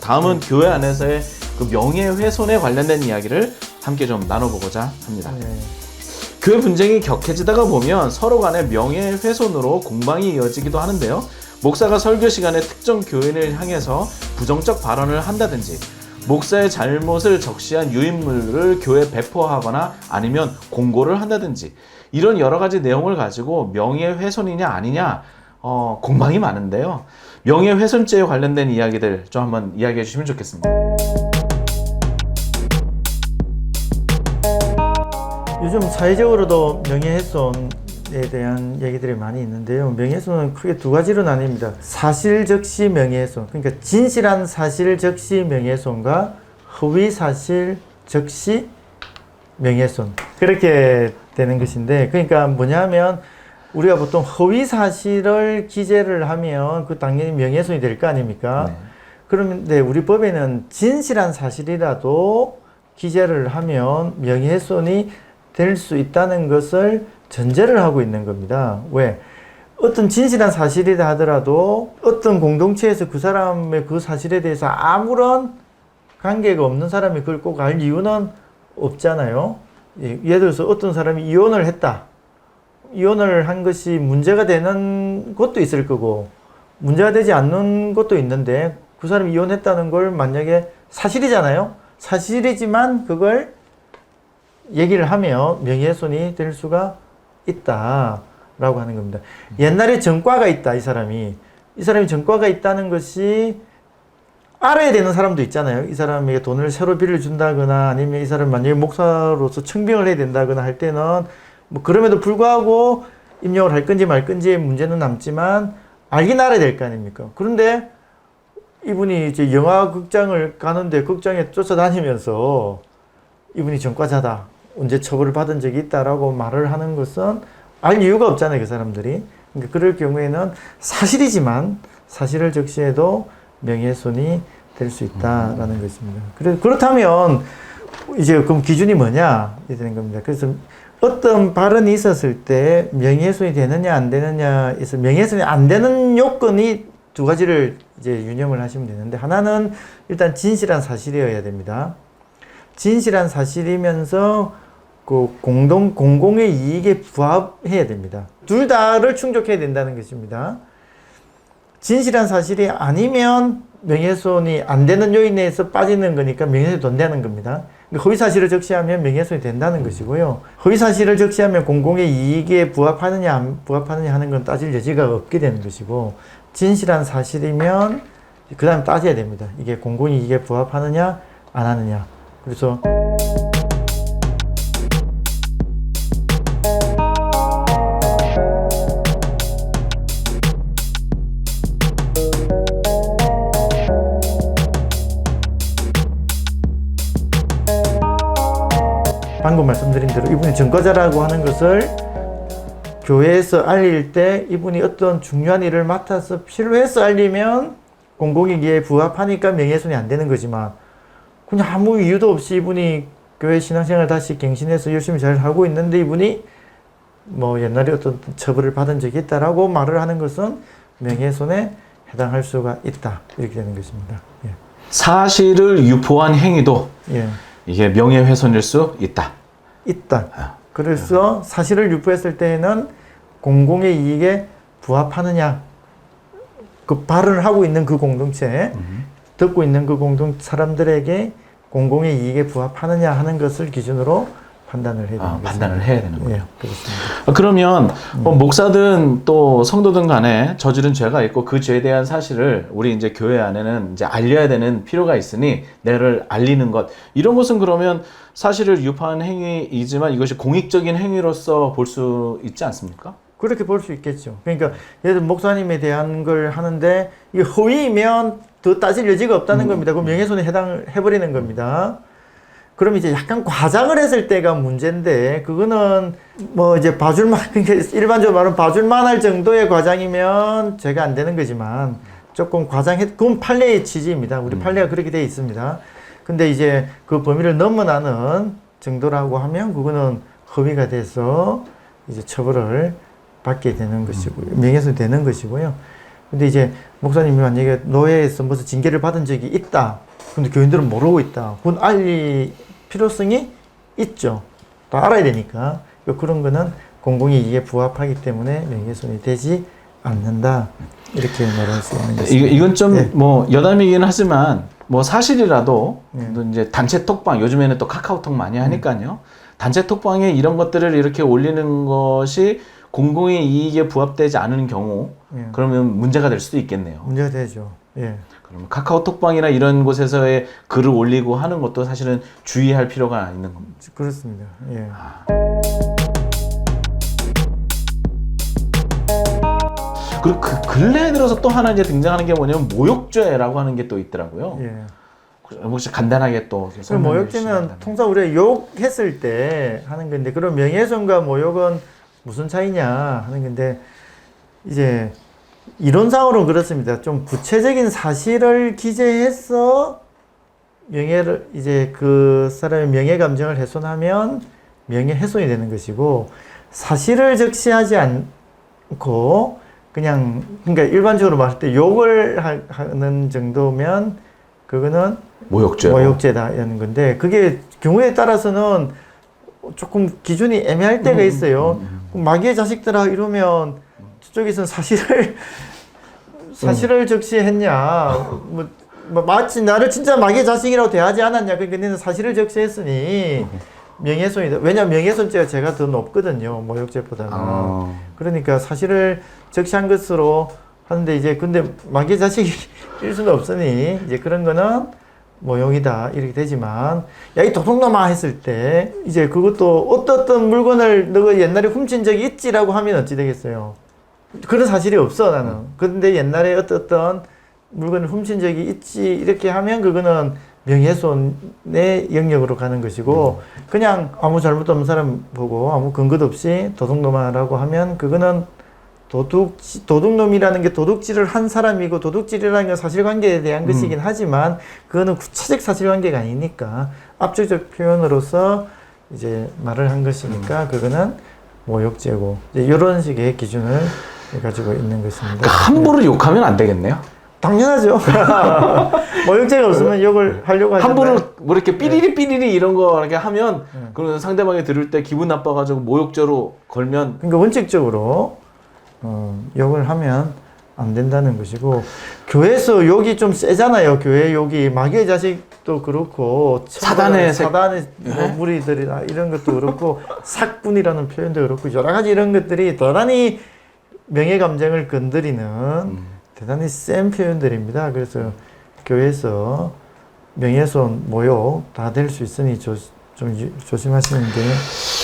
다음은 교회 안에서의 그 명예훼손에 관련된 이야기를 함께 좀 나눠보고자 합니다. 그 분쟁이 격해지다가 보면 서로 간의 명예훼손으로 공방이 이어지기도 하는데요. 목사가 설교 시간에 특정 교인을 향해서 부정적 발언을 한다든지 목사의 잘못을 적시한 유인물을 교회에 배포하거나 아니면 공고를 한다든지 이런 여러 가지 내용을 가지고 명예훼손이냐 아니냐 공방이 많은데요. 명예훼손죄에 관련된 이야기들 좀 한번 이야기해 주시면 좋겠습니다. 요즘 사회적으로도 명예훼손에 대한 얘기들이 많이 있는데요. 명예훼손은 크게 두 가지로 나뉩니다. 사실적시 명예훼손, 그러니까 진실한 사실적시 명예훼손과 허위사실적시 명예훼손, 그렇게 되는 것인데, 그러니까 뭐냐면 우리가 보통 허위사실을 기재를 하면 그 당연히 명예훼손이 될 거 아닙니까? 네. 그런데 우리 법에는 진실한 사실이라도 기재를 하면 명예훼손이 될 수 있다는 것을 전제를 하고 있는 겁니다. 왜? 어떤 진실한 사실이다 하더라도 어떤 공동체에서 그 사람의 그 사실에 대해서 아무런 관계가 없는 사람이 그걸 꼭 알 이유는 없잖아요. 예를 들어서 어떤 사람이 이혼을 했다. 이혼을 한 것이 문제가 되는 것도 있을 거고 문제가 되지 않는 것도 있는데 그 사람이 이혼했다는 걸 만약에 사실이잖아요. 사실이지만 그걸 얘기를 하면 명예훼손이 될 수가 있다라고 하는 겁니다. 옛날에 전과가 있다, 이 사람이 전과가 있다는 것이 알아야 되는 사람도 있잖아요. 이 사람에게 돈을 새로 빌려준다거나 아니면 이 사람 만약에 목사로서 청빙을 해야 된다거나 할 때는 뭐 그럼에도 불구하고 임용을 할 건지 말 건지의 문제는 남지만 알긴 알아야 될 거 아닙니까? 그런데 이분이 이제 영화 극장을 가는데 극장에 쫓아다니면서 이분이 전과자다, 언제 처벌을 받은 적이 있다라고 말을 하는 것은 알 이유가 없잖아요, 그 사람들이. 그러니까 그럴 경우에는 사실이지만 사실을 적시해도 명예훼손이 될 수 있다라는 것입니다. 그렇다면 이제 그럼 기준이 뭐냐 이렇게 되는 겁니다. 그래서 어떤 발언이 있었을 때 명예훼손이 되느냐 안 되느냐에서 명예훼손이 안 되는 요건이 두 가지를 이제 유념을 하시면 되는데, 하나는 일단 진실한 사실이어야 됩니다. 진실한 사실이면서 그 공공의 이익에 부합해야 됩니다. 둘 다를 충족해야 된다는 것입니다. 진실한 사실이 아니면 명예훼손이 안 되는 요인에서 빠지는 거니까 명예훼손이 안 되는 겁니다. 허위사실을 적시하면 명예훼손이 된다는 것이고요. 허위사실을 적시하면 공공의 이익에 부합하느냐 안 부합하느냐 하는 건 따질 여지가 없게 되는 것이고, 진실한 사실이면 그 다음 따져야 됩니다. 이게 공공의 이익에 부합하느냐 안 하느냐. 그래서 방금 말씀드린 대로 이분이 전과자라고 하는 것을 교회에서 알릴 때 이분이 어떤 중요한 일을 맡아서 필요해서 알리면 공공이익에 부합하니까 명예훼손이 안 되는 거지만, 그냥 아무 이유도 없이 이분이 교회 신앙생활 다시 갱신해서 열심히 잘 하고 있는데 이분이 뭐 옛날에 어떤 처벌을 받은 적이 있다라고 말을 하는 것은 명예훼손에 해당할 수가 있다, 이렇게 되는 것입니다. 예. 사실을 유포한 행위도 이게 명예훼손일 수 있다. 그래서 사실을 유포했을 때에는 공공의 이익에 부합하느냐, 그 발언을 하고 있는 그 공동체, 듣고 있는 그 사람들에게 공공의 이익에 부합하느냐 하는 것을 기준으로 판단을 해야 되는 판단을 해야 되는 거예요. 그렇습니다. 그러면 목사든 또 성도든 간에 저지른 죄가 있고 그 죄에 대한 사실을 우리 이제 교회 안에는 이제 알려야 되는 필요가 있으니 내를 알리는 것, 이런 것은 그러면 사실을 유포한 행위이지만 이것이 공익적인 행위로서 볼 수 있지 않습니까? 그렇게 볼 수 있겠죠. 그러니까 예를 들어 목사님에 대한 걸 하는데 이게 허위이면 더 따질 여지가 없다는 겁니다. 그럼 명예훼손에 해당해버리는 겁니다. 그럼 이제 약간 과장을 했을 때가 문제인데, 그거는 뭐 이제 그러니까 일반적으로 말하면 봐줄만할 정도의 과장이면 죄가 안 되는 거지만, 조금 그건 판례의 취지입니다. 우리 판례가 그렇게 되어 있습니다. 근데 이제 그 범위를 넘어나는 정도라고 하면 그거는 허위가 돼서 이제 처벌을 받게 되는 것이고요. 명예훼손이 되는 것이고요. 근데 이제 목사님이 만약에 노예에서 무슨 징계를 받은 적이 있다. 근데 교인들은 모르고 있다. 그건 알릴 필요성이 있죠. 또 알아야 되니까. 그런 거는 공공이익에 부합하기 때문에 명예훼손이 되지 않는다. 이렇게 말할 수 있는 것입니다. 이건 좀 네. 뭐 여담이긴 하지만 뭐 사실이라도 네. 또 이제 단체 톡방 요즘에는 또 카카오톡 많이 하니까요. 단체 톡방에 이런 것들을 이렇게 올리는 것이 공공의 이익에 부합되지 않은 경우 예. 그러면 문제가 될 수도 있겠네요. 문제가 되죠. 예. 그러면 카카오톡방이나 이런 곳에서의 글을 올리고 하는 것도 사실은 주의할 필요가 있는 겁니다. 그렇습니다. 예. 그리고 그 근래에 들어서 또 하나 이제 등장하는 게 뭐냐면 모욕죄라고 하는 게 또 있더라고요. 예. 혹시 간단하게 또 그 설명해 모욕죄는 주시면. 통상 우리가 욕했을 때 하는 건데, 그럼 명예훼손과 모욕은 무슨 차이냐 하는 건데, 이제 이론상으로는 그렇습니다. 좀 구체적인 사실을 기재해서 명예를 이제 그 사람의 명예 감정을 훼손하면 명예훼손이 되는 것이고, 사실을 적시하지 않고 그냥, 그러니까 일반적으로 말할 때 욕을 하는 정도면 그거는 모욕죄. 모욕죄다 이런 건데, 그게 경우에 따라서는 조금 기준이 애매할 때가 있어요. 마귀의 자식들아 이러면 저쪽에서는 사실을 적시했냐, 뭐 마치 나를 진짜 마귀의 자식이라고 대하지 않았냐, 그러니까 너는 사실을 적시했으니 명예훼손이다. 왜냐하면 명예훼손죄가 제가 더 높거든요, 모욕죄보다는. 그러니까 사실을 적시한 것으로 하는데, 이제 근데 마귀의 자식일 수는 없으니 이제 그런 거는 모욕이다 이렇게 되지만, 야 이 도둑놈아 했을 때 이제 그것도 어떤 물건을 너가 옛날에 훔친 적이 있지라고 하면 어찌 되겠어요? 그런 사실이 없어 나는. 근데 옛날에 어떤 물건을 훔친 적이 있지 이렇게 하면 그거는 명예훼손의 영역으로 가는 것이고, 그냥 아무 잘못 없는 사람 보고 아무 근거도 없이 도둑놈아라고 하면 그거는 도둑놈이라는 게 도둑질을 한 사람이고, 도둑질이라는 건 사실관계에 대한 것이긴 하지만 그거는 구체적 사실관계가 아니니까 압축적 표현으로서 이제 말을 한 것이니까 그거는 모욕죄고, 이제 이런 식의 기준을 가지고 있는 것입니다. 그러니까 함부로 욕하면 안 되겠네요. 당연하죠. 모욕죄가 없으면 욕을 하려고 하잖아요. 함부로 뭐 이렇게 삐리리 이런 거 이렇게 하면 그러면 상대방이 들을 때 기분 나빠가지고 모욕죄로 걸면, 그러니까 원칙적으로 욕을 하면 안 된다는 것이고, 교회에서 욕이 좀 세잖아요. 교회 욕이 마귀의 자식도 그렇고 사단의 뭐 무리들이나 이런 것도 그렇고 삭군이라는 표현도 그렇고 여러 가지 이런 것들이 대단히 명예 감정을 건드리는 대단히 센 표현들입니다. 그래서 교회에서 명예훼손, 모욕 다 될 수 있으니 좀 조심하시는 게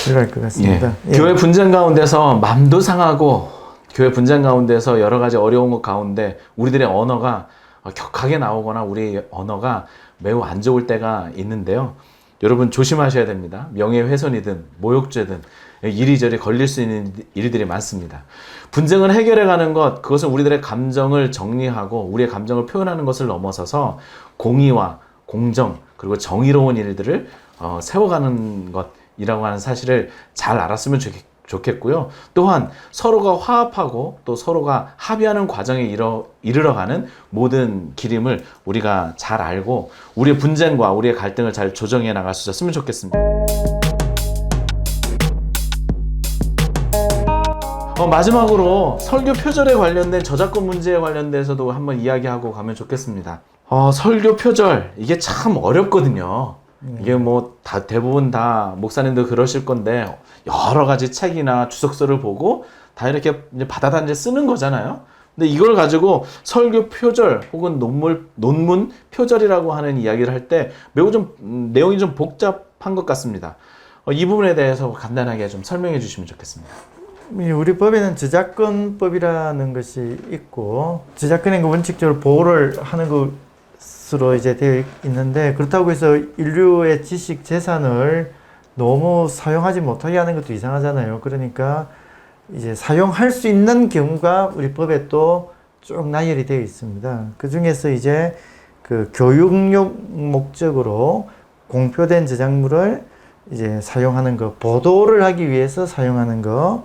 필요할 것 같습니다. 예. 교회 분쟁 가운데서 맘도 상하고 교회 분쟁 가운데서 여러 가지 어려운 것 가운데 우리들의 언어가 격하게 나오거나 우리 언어가 매우 안 좋을 때가 있는데요. 여러분 조심하셔야 됩니다. 명예훼손이든 모욕죄든 이리저리 걸릴 수 있는 일들이 많습니다. 분쟁을 해결해 가는 것, 그것은 우리들의 감정을 정리하고 우리의 감정을 표현하는 것을 넘어서서 공의와 공정 그리고 정의로운 일들을 세워가는 것이라고 하는 사실을 잘 알았으면 좋겠고요. 또한 서로가 화합하고 또 서로가 합의하는 과정에 이르러가는 모든 기림을 우리가 잘 알고 우리의 분쟁과 우리의 갈등을 잘 조정해 나갈 수 있었으면 좋겠습니다. 마지막으로 설교 표절에 관련된 저작권 문제에 관련돼서도 한번 이야기하고 가면 좋겠습니다. 설교 표절 이게 참 어렵거든요. 이게 뭐 대부분 다 목사님들 그러실 건데 여러 가지 책이나 주석서를 보고 다 이렇게 이제 받아다 이제 쓰는 거잖아요. 근데 이걸 가지고 설교 표절 혹은 논문 표절이라고 하는 이야기를 할 때 매우 좀 내용이 좀 복잡한 것 같습니다. 이 부분에 대해서 간단하게 좀 설명해 주시면 좋겠습니다. 우리 법에는 저작권법이라는 것이 있고, 저작권은 원칙적으로 보호를 하는 것으로 이제 되어 있는데, 그렇다고 해서 인류의 지식 재산을 너무 사용하지 못하게 하는 것도 이상하잖아요. 그러니까 이제 사용할 수 있는 경우가 우리 법에 또 쭉 나열이 되어 있습니다. 그 중에서 이제 그 교육용 목적으로 공표된 저작물을 이제 사용하는 거, 보도를 하기 위해서 사용하는 거,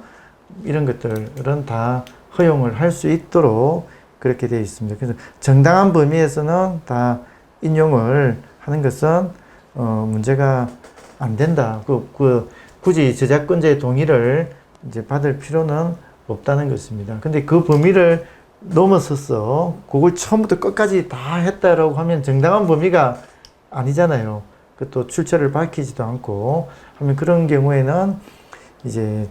이런 것들은 다 허용을 할 수 있도록 그렇게 되어 있습니다. 그래서 정당한 범위에서는 다 인용을 하는 것은 문제가 안 된다. 굳이 저작권자의 동의를 이제 받을 필요는 없다는 것입니다. 근데 그 범위를 넘어서서 그걸 처음부터 끝까지 다 했다라고 하면 정당한 범위가 아니잖아요. 또 출처를 밝히지도 않고 하면 그런 경우에는 이제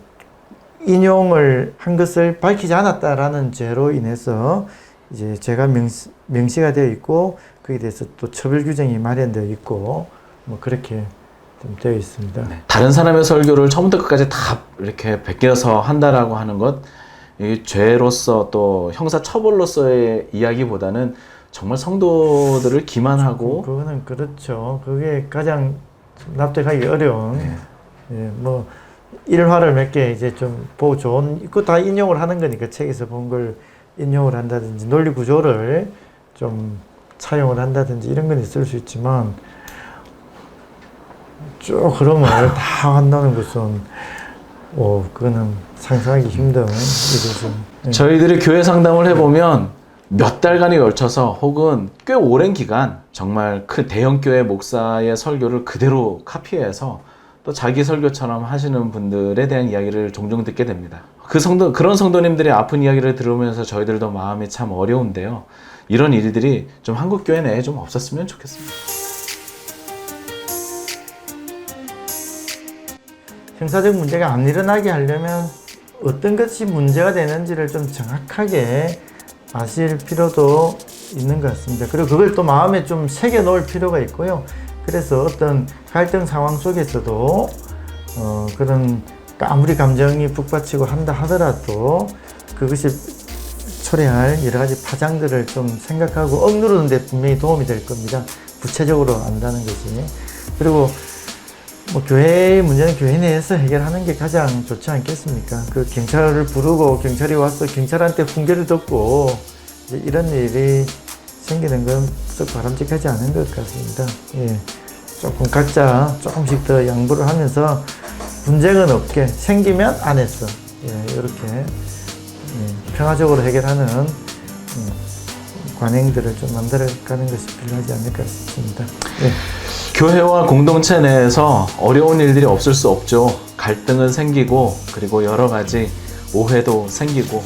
인용을 한 것을 밝히지 않았다라는 죄로 인해서 이제 죄가 명시가 되어 있고 거기에 대해서 또 처벌 규정이 마련되어 있고 뭐 그렇게 좀 되어 있습니다. 네. 다른 사람의 설교를 처음부터 끝까지 다 이렇게 베껴서 한다라고 하는 것, 이 죄로서 또 형사 처벌로서의 이야기보다는 정말 성도들을 기만하고 그거는 그렇죠. 그게 가장 납득하기 어려운 예, 뭐 일화를 몇 개 이제 좀 보고 좋은 그거 다 인용을 하는 거니까 책에서 본 걸 인용을 한다든지 논리 구조를 좀 차용을 한다든지 이런 건 있을 수 있지만 쭉 흐름을 다 한다는 것은 그거는 상상하기 힘든 일이죠. 예. 저희들이 교회 상담을 해보면 몇 달간에 걸쳐서 혹은 꽤 오랜 기간 정말 큰 대형 교회 목사의 설교를 그대로 카피해서 또 자기 설교처럼 하시는 분들에 대한 이야기를 종종 듣게 됩니다. 그런 성도님들의 아픈 이야기를 들으면서 저희들도 마음이 참 어려운데요. 이런 일들이 좀 한국 교회 내에 좀 없었으면 좋겠습니다. 형사적 문제가 안 일어나게 하려면 어떤 것이 문제가 되는지를 좀 정확하게 아실 필요도 있는 것 같습니다. 그리고 그걸 또 마음에 좀 새겨 놓을 필요가 있고요. 그래서 어떤 갈등 상황 속에서도 그런 아무리 감정이 북받치고 한다 하더라도 그것이 초래할 여러 가지 파장들을 좀 생각하고 억누르는 데 분명히 도움이 될 겁니다. 구체적으로 안다는 것이. 그리고 뭐 교회의 문제는 교회 내에서 해결하는 게 가장 좋지 않겠습니까? 그 경찰을 부르고 경찰이 와서 경찰한테 훈계를 듣고 이제 이런 일이 생기는 건 썩 바람직하지 않은 것 같습니다. 예. 조금 각자 조금씩 더 양보를 하면서 분쟁은 없게 생기면 안 했어. 예, 이렇게 평화적으로 해결하는 관행들을 좀 만들어가는 것이 필요하지 않을까 싶습니다. 예. 교회와 공동체 내에서 어려운 일들이 없을 수 없죠. 갈등은 생기고 그리고 여러 가지 오해도 생기고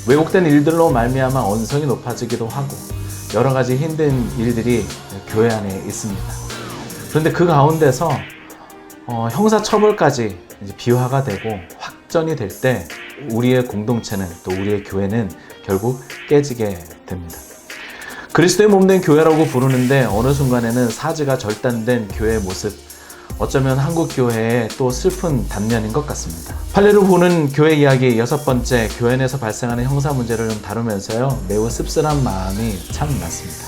왜곡된 일들로 말미암아 언성이 높아지기도 하고 여러 가지 힘든 일들이 교회 안에 있습니다. 그런데 그 가운데서 형사처벌까지 이제 비화가 되고 확전이 될 때 우리의 공동체는 또 우리의 교회는 결국 깨지게 됩니다. 그리스도의 몸된 교회라고 부르는데 어느 순간에는 사지가 절단된 교회의 모습, 어쩌면 한국 교회의 또 슬픈 단면인 것 같습니다. 판례로 보는 교회 이야기 6번째, 교회 내에서 발생하는 형사 문제를 좀 다루면서요, 매우 씁쓸한 마음이 참 났습니다.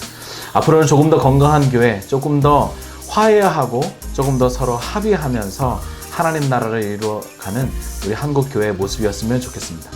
앞으로는 조금 더 건강한 교회, 조금 더 화해하고 조금 더 서로 합의하면서 하나님 나라를 이루어가는 우리 한국 교회의 모습이었으면 좋겠습니다.